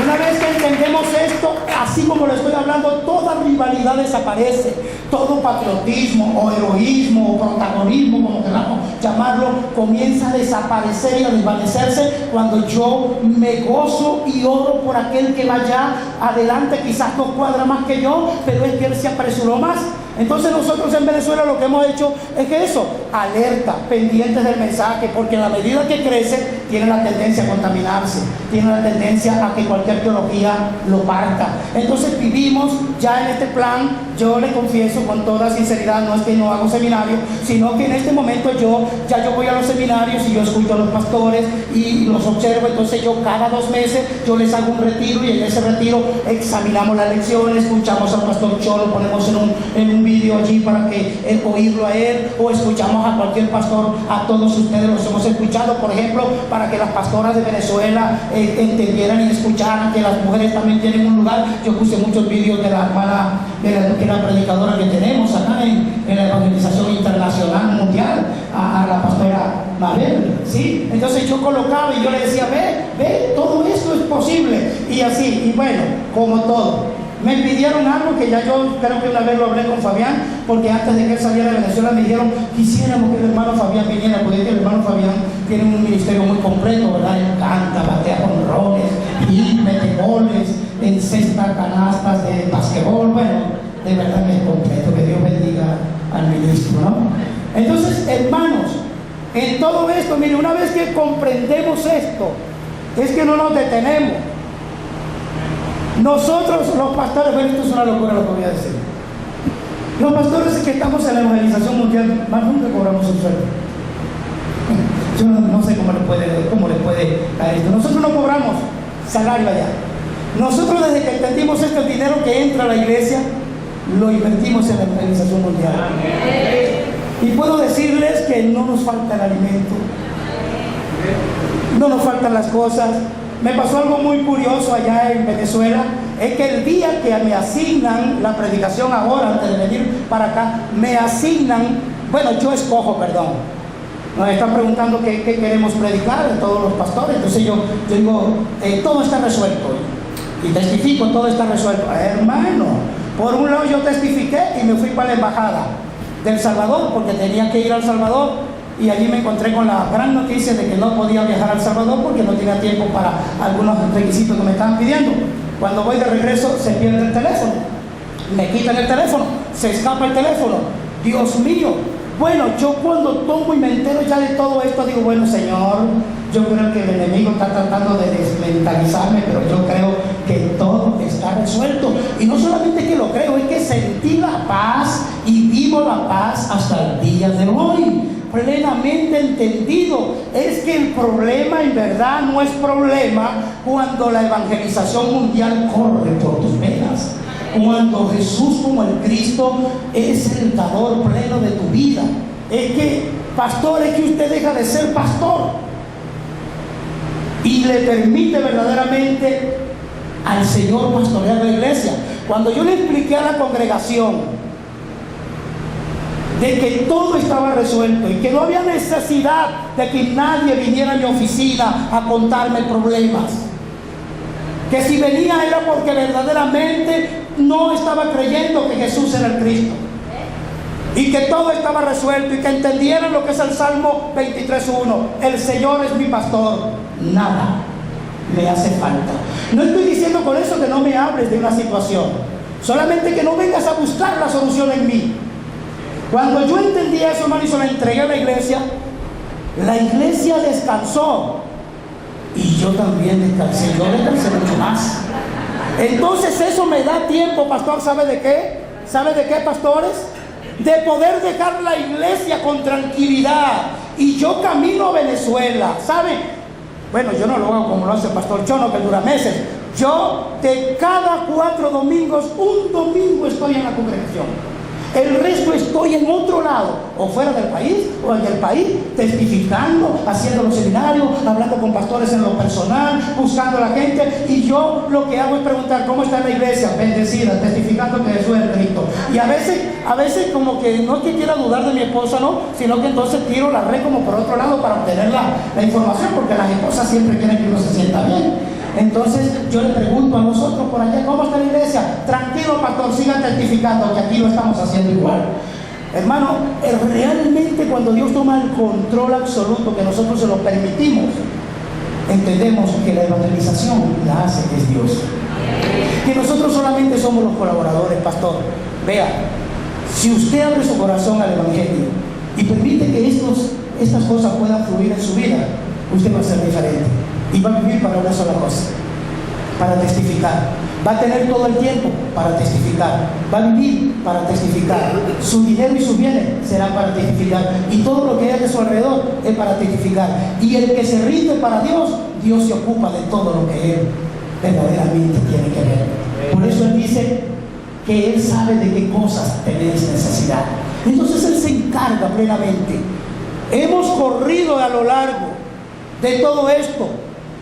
Una vez vez que entendemos esto, así como lo estoy hablando, toda rivalidad desaparece, todo patriotismo o heroísmo o protagonismo, como queramos llamarlo, comienza a desaparecer y a desvanecerse cuando yo me gozo y oro por aquel que va allá adelante, quizás 2 cuadras más que yo, pero es que él se apresuró más. Entonces nosotros en Venezuela lo que hemos hecho es que eso, alerta, pendientes del mensaje, porque a la medida que crece, tiene la tendencia a contaminarse, tiene la tendencia a que cualquier teología lo parta. Entonces vivimos ya en este plan. Yo le confieso con toda sinceridad, no es que no hago seminario, sino que en este momento yo voy a los seminarios y yo escucho a los pastores y los observo. Entonces yo cada 2 meses yo les hago un retiro, y en ese retiro examinamos las lecciones, escuchamos al pastor Cholo, ponemos en un vídeo allí para que oírlo a él, o escuchamos a cualquier pastor. A todos ustedes los hemos escuchado, por ejemplo, para que las pastoras de Venezuela entendieran y escucharan que las mujeres también tienen un lugar. Yo puse muchos vídeos de la hermana, de la predicadora que tenemos acá en la evangelización internacional mundial, a la pastora Mabel, ¿sí? Entonces yo colocaba y yo le decía, ve, todo esto es posible, y así, y bueno, como todo. Me pidieron algo que ya yo creo que una vez lo hablé con Fabián, porque antes de que él saliera de Venezuela me dijeron, quisiéramos que el hermano Fabián viniera, porque el hermano Fabián tiene un ministerio muy completo, ¿verdad? Él canta, batea con roles, y mete goles, encesta canastas de basquetbol. Bueno, de verdad que es completo. Que Dios bendiga al ministro, ¿no? Entonces, hermanos, en todo esto, mire, una vez que comprendemos esto, es que no nos detenemos. Nosotros los pastores, bueno, esto es una locura lo que voy a decir. Los pastores que estamos en la evangelización mundial, más nunca cobramos un sueldo. Yo no sé cómo le puede caer esto. Nosotros no cobramos salario allá. Nosotros, desde que entendimos esto, el dinero que entra a la iglesia lo invertimos en la evangelización mundial. Y puedo decirles que no nos falta el alimento, no nos faltan las cosas. Me pasó algo muy curioso allá en Venezuela, es que el día que me asignan la predicación ahora, antes de venir para acá, me asignan, bueno, yo escojo, perdón. Nos están preguntando qué queremos predicar de todos los pastores. Entonces yo digo, todo está resuelto. Y testifico, todo está resuelto. Hermano, por un lado yo testifiqué y me fui para la embajada del Salvador, porque tenía que ir al Salvador. Y allí me encontré con la gran noticia de que no podía viajar al Salvador porque no tenía tiempo para algunos requisitos que me estaban pidiendo. Cuando voy de regreso se pierde el teléfono, me quitan el teléfono, se escapa el teléfono. Dios mío. Bueno, yo cuando tomo y me entero ya de todo esto, digo, bueno, Señor, yo creo que el enemigo está tratando de desmentalizarme, pero yo creo que todo está resuelto. Y no solamente que lo creo, es que sentí la paz y vivo la paz hasta el día de hoy. Plenamente entendido. Es que el problema en verdad no es problema cuando la evangelización mundial corre por tus venas, cuando Jesús como el Cristo es el dador pleno de tu vida. Es que, pastor, es que usted deja de ser pastor y le permite verdaderamente al Señor pastorear la iglesia. Cuando yo le expliqué a la congregación de que todo estaba resuelto y que no había necesidad de que nadie viniera a mi oficina a contarme problemas, que si venía era porque verdaderamente no estaba creyendo que Jesús era el Cristo, y que todo estaba resuelto, y que entendieran lo que es el Salmo 23:1: el Señor es mi pastor, nada me hace falta. No estoy diciendo con eso que no me hables de una situación, solamente que no vengas a buscar la solución en mí. Cuando yo entendí eso, hermano, y se lo entregué a la iglesia descansó y yo también descansé. Yo descansé mucho más. Entonces eso me da tiempo, pastor, ¿sabe de qué? ¿Sabe de qué, pastores? De poder dejar la iglesia con tranquilidad. Y yo camino a Venezuela, ¿sabe? Bueno, yo no lo hago como lo hace el pastor Chono, que dura meses. Yo de cada 4 domingos, un domingo estoy en la congregación. El resto estoy en otro lado, o fuera del país, o en el país, testificando, haciendo los seminarios, hablando con pastores en lo personal, buscando a la gente. Y yo lo que hago es preguntar, ¿cómo está la iglesia? Bendecida, testificando que Jesús es el Cristo. Y a veces como que no es que quiera dudar de mi esposa, no, sino que entonces tiro la red como por otro lado para obtener la información, porque las esposas siempre quieren que uno se sienta bien. Entonces yo le pregunto a nosotros por allá, ¿cómo está la iglesia? Tranquilo, pastor, sigan testificando, que aquí lo estamos haciendo igual. Hermano, realmente cuando Dios toma el control absoluto, que nosotros se lo permitimos, entendemos que la evangelización la hace es Dios. Que nosotros solamente somos los colaboradores, pastor. Vea, si usted abre su corazón al evangelio y permite que estas cosas puedan fluir en su vida, usted va a ser diferente y va a vivir para una sola cosa, para testificar. Va a tener todo el tiempo para testificar, va a vivir para testificar. Su dinero y sus bienes serán para testificar, y todo lo que hay a su alrededor es para testificar. Y el que se rinde para Dios, Dios se ocupa de todo lo que él verdaderamente tiene que ver. Por eso él dice que él sabe de qué cosas tenéis necesidad. Entonces él se encarga plenamente. Hemos corrido a lo largo de todo esto,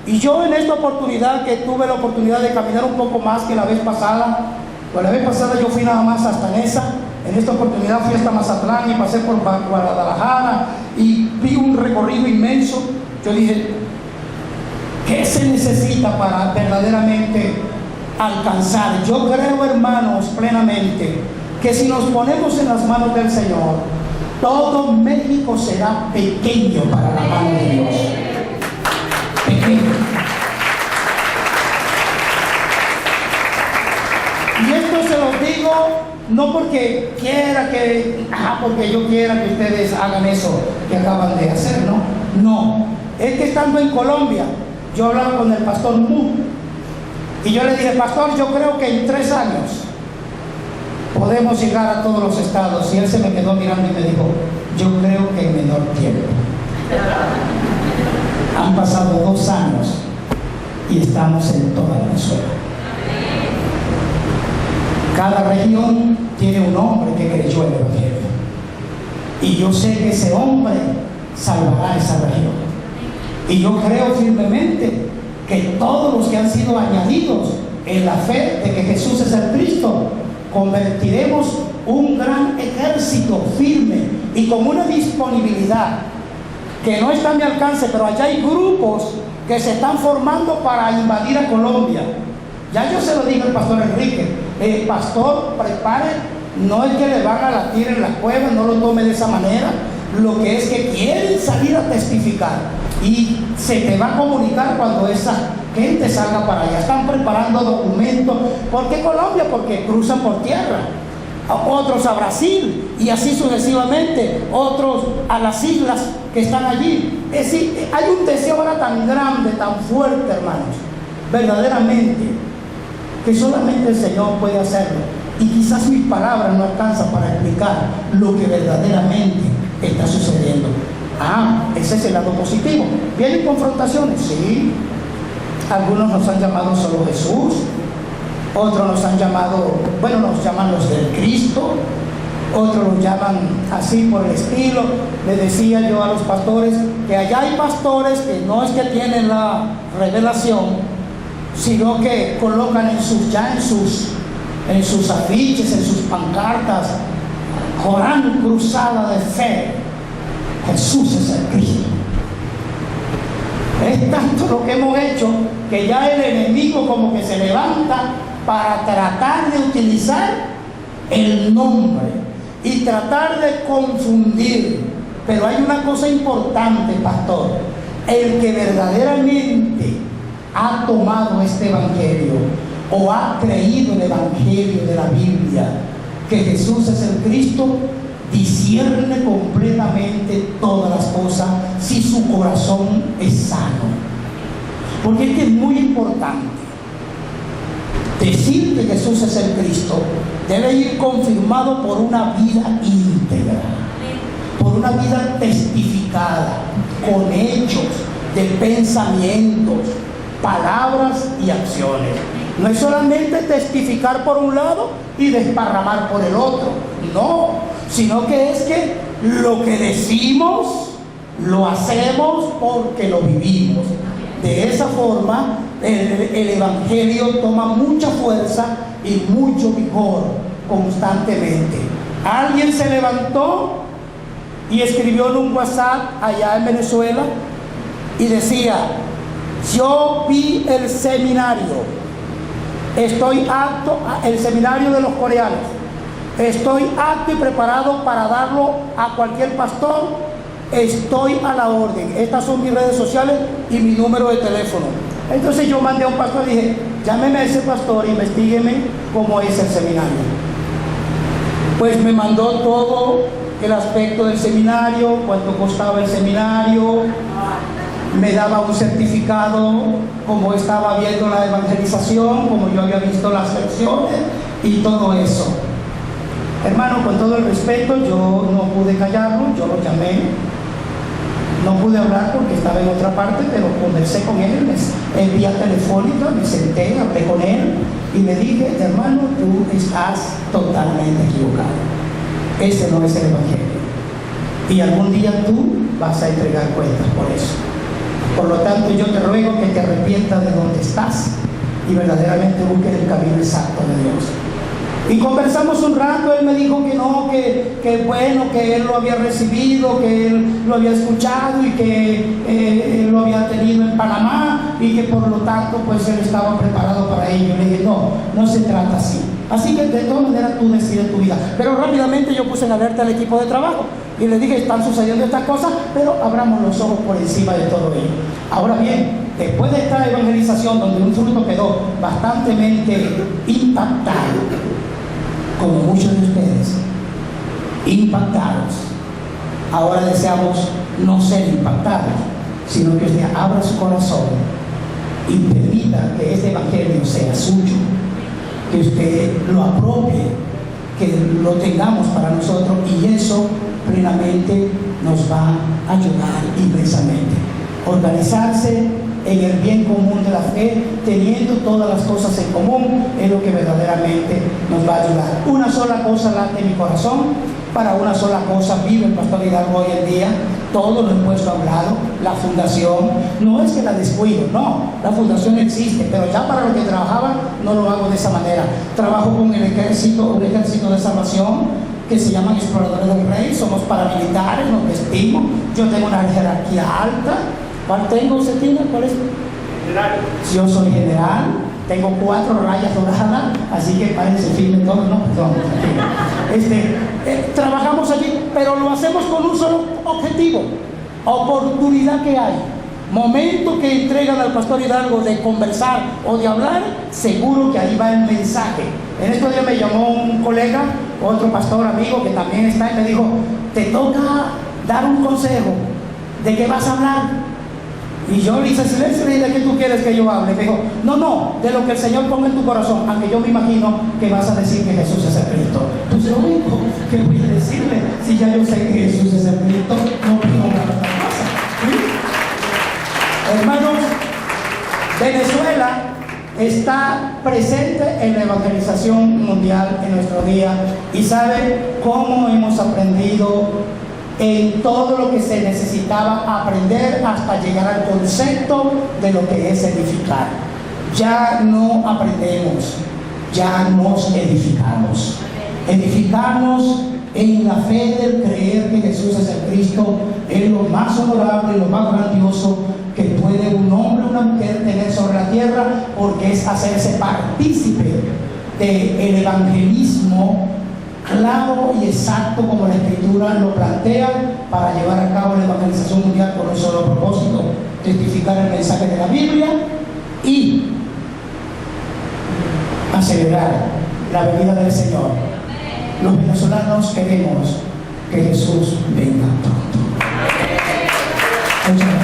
y yo en esta oportunidad, que tuve la oportunidad de caminar un poco más que la vez pasada, pues la vez pasada yo fui nada más hasta Nesa. En esta oportunidad fui hasta Mazatlán y pasé por Guadalajara y vi un recorrido inmenso. Yo dije, ¿qué se necesita para verdaderamente alcanzar? Yo creo, hermanos, plenamente que si nos ponemos en las manos del Señor, todo México será pequeño para la mano de Dios. Pequeño. Y esto se los digo no porque porque yo quiera que ustedes hagan eso que acaban de hacer, ¿no? No, es que estando en Colombia, yo hablaba con el pastor Mu, y yo le dije, pastor, yo creo que en 3 años podemos llegar a todos los estados. Y él se me quedó mirando y me dijo, yo creo que en menor tiempo. Han pasado 2 años y estamos en toda Venezuela. Cada región tiene un hombre que creyó en el evangelio, y yo sé que ese hombre salvará esa región. Y yo creo firmemente que todos los que han sido añadidos en la fe de que Jesús es el Cristo, convertiremos un gran ejército firme y con una disponibilidad que no está a mi alcance, pero allá hay grupos que se están formando para invadir a Colombia. Ya yo se lo dije al pastor Enrique, pastor, prepare, no es que le van a latir en la cueva, no lo tome de esa manera, lo que es que quieren salir a testificar, y se te va a comunicar cuando esa gente salga para allá. Están preparando documentos. ¿Por qué Colombia? Porque cruzan por tierra, otros a Brasil y así sucesivamente, otros a las islas que están allí. Es decir, hay un deseo ahora tan grande, tan fuerte, hermanos, verdaderamente, que solamente el Señor puede hacerlo, y quizás mis palabras no alcanzan para explicar lo que verdaderamente está sucediendo. Ese es el lado positivo. ¿Vienen confrontaciones? Sí. Algunos nos han llamado solo Jesús, otros nos han llamado, nos llaman los del Cristo, otros los llaman así por el estilo. Les decía yo a los pastores que allá hay pastores que no es que tienen la revelación, sino que colocan en sus afiches, en sus pancartas, Corán cruzada de fe, Jesús es el Cristo. Es tanto lo que hemos hecho que ya el enemigo como que se levanta para tratar de utilizar el nombre y tratar de confundir. Pero hay una cosa importante, pastor: el que verdaderamente ha tomado este evangelio o ha creído el evangelio de la Biblia, que Jesús es el Cristo, discierne completamente todas las cosas si su corazón es sano. Porque es que es muy importante decir que Jesús es el Cristo. Debe ir confirmado por una vida íntegra, por una vida testificada, con hechos, de pensamientos, palabras y acciones. No es solamente testificar por un lado y desparramar por el otro, no, sino que es que lo que decimos lo hacemos porque lo vivimos. De esa forma el evangelio toma mucha fuerza y mucho vigor constantemente. Alguien se levantó y escribió en un WhatsApp allá en Venezuela y decía: Yo vi el seminario, estoy apto, el seminario de los coreanos, estoy apto y preparado para darlo a cualquier pastor, estoy a la orden. Estas son mis redes sociales y mi número de teléfono. Entonces yo mandé a un pastor y dije, llámeme a ese pastor, investígueme cómo es el seminario. Pues me mandó todo el aspecto del seminario, cuánto costaba el seminario, me daba un certificado, como estaba viendo la evangelización, como yo había visto las lecciones y todo eso. Hermano, con todo el respeto, yo no pude callarlo, yo lo llamé. No pude hablar porque estaba en otra parte, pero conversé con él en vía telefónica, me senté, hablé con él y le dije, hermano, tú estás totalmente equivocado. Ese no es el evangelio. Y algún día tú vas a entregar cuentas por eso. Por lo tanto, yo te ruego que te arrepientas de donde estás y verdaderamente busques el camino exacto de Dios. Y conversamos un rato, él me dijo que no, que bueno, que él lo había recibido, que él lo había escuchado y que él lo había tenido en Panamá y que por lo tanto pues él estaba preparado para ello. Le dije, no se trata así. Así que de todas maneras tú decides tu vida. Pero rápidamente yo puse en alerta al equipo de trabajo y le dije, están sucediendo estas cosas, pero abramos los ojos por encima de todo ello. Ahora bien, después de esta evangelización donde un fruto quedó bastante impactado, como muchos de ustedes, impactados, ahora deseamos no ser impactados, sino que usted abra su corazón y permita que este evangelio sea suyo, que usted lo apropie, que lo tengamos para nosotros, y eso plenamente nos va a ayudar inmensamente. Organizarse en el bien común de la fe, teniendo todas las cosas en común, es lo que verdaderamente nos va a ayudar. Una sola cosa late en mi corazón, para una sola cosa vive el pastor Hidalgo hoy en día. Todo lo he puesto a un lado. La fundación, no es que la descuido, no, la fundación existe, pero ya para lo que trabajaba no lo hago de esa manera. Trabajo con el ejército, un ejército de salvación que se llaman Exploradores del Rey. Somos paramilitares, nos vestimos, yo tengo una jerarquía alta. ¿Cuál tengo, Cetina? ¿Cuál es? General. Yo soy general, tengo 4 rayas doradas, así que parece firme todo, ¿no? Trabajamos allí, pero lo hacemos con un solo objetivo: oportunidad que hay, momento que entregan al pastor Hidalgo de conversar o de hablar, seguro que ahí va el mensaje. En estos días me llamó un colega, otro pastor amigo que también está, y me dijo, te toca dar un consejo. ¿De qué vas a hablar? Y yo le hice silencio y le dije, ¿de qué tú quieres que yo hable? Me dijo, no, de lo que el Señor ponga en tu corazón, aunque yo me imagino que vas a decir que Jesús es el Cristo. Entonces yo digo, ¿qué voy a decirle? Si ya yo sé que Jesús es el Cristo, no puedo hablar otra cosa. ¿Sí? Hermanos, Venezuela está presente en la evangelización mundial en nuestro día, y sabe cómo hemos aprendido en todo lo que se necesitaba aprender hasta llegar al concepto de lo que es edificar. Ya no aprendemos, ya nos edificamos. Edificamos en la fe del creer que Jesús es el Cristo, es lo más honorable y lo más grandioso que puede un hombre o una mujer tener sobre la tierra, porque es hacerse partícipe del evangelismo claro y exacto como la Escritura lo plantea, para llevar a cabo la evangelización mundial con un solo propósito: testificar el mensaje de la Biblia y acelerar la venida del Señor. Los venezolanos queremos que Jesús venga pronto. Muchas gracias.